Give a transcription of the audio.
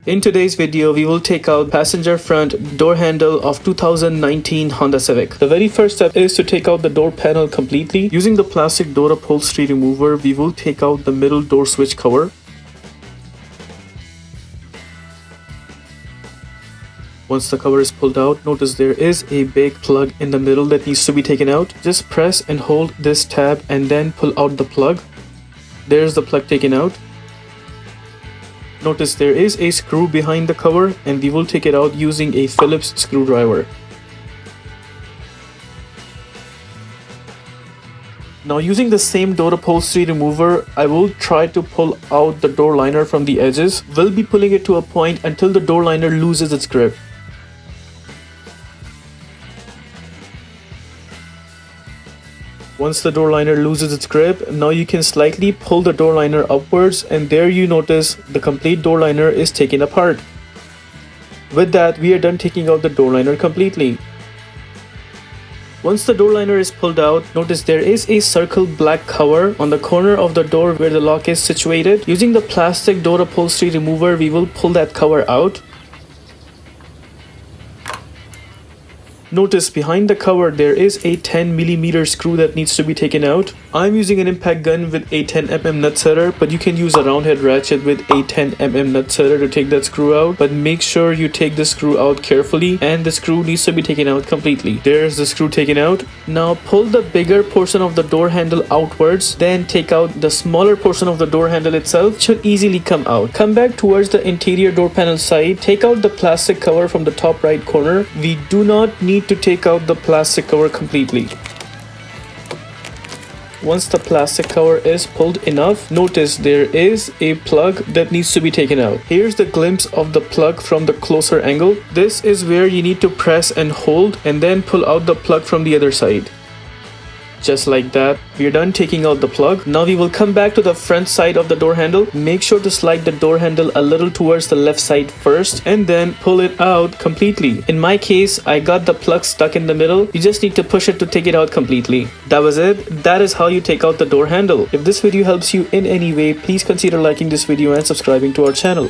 In today's video, we will take out passenger front door handle of 2019 Honda Civic. The very first step is to take out the door panel completely. Using the plastic door upholstery remover, we will take out the middle door switch cover. Once the cover is pulled out, notice there is a big plug in the middle that needs to be taken out. Just press and hold this tab and then pull out the plug. There's the plug taken out. Notice there is a screw behind the cover and we will take it out using a Phillips screwdriver. Now using the same door upholstery remover, I will try to pull out the door liner from the edges. We'll be pulling it to a point until the door liner loses its grip. Once the door liner loses its grip, now you can slightly pull the door liner upwards and there you notice the complete door liner is taken apart. With that, we are done taking out the door liner completely. Once the door liner is pulled out, notice there is a circle black cover on the corner of the door where the lock is situated. Using the plastic door upholstery remover, we will pull that cover out. Notice behind the cover there is a 10mm screw that needs to be taken out. I'm using an impact gun with a 10mm nut setter, but you can use a round head ratchet with a 10mm nut setter to take that screw out. But make sure you take the screw out carefully and the screw needs to be taken out completely. There's the screw taken out. Now pull the bigger portion of the door handle outwards, then take out the smaller portion of the door handle itself. It should easily come out. Come back towards the interior door panel side. Take out the plastic cover from the top right corner. We do not need to take out the plastic cover completely. Once the plastic cover is pulled enough, notice there is a plug that needs to be taken out. Here's the glimpse of the plug from the closer angle. This is where you need to press and hold and then pull out the plug from the other side. Just like that, we are done taking out the plug. Now we will come back to the front side of the door handle. Make sure to slide the door handle a little towards the left side first and then pull it out completely. In my case, I got the plug stuck in the middle. You just need to push it to take it out completely. That was it. That is how you take out the door handle. If this video helps you in any way, please consider liking this video and subscribing to our channel.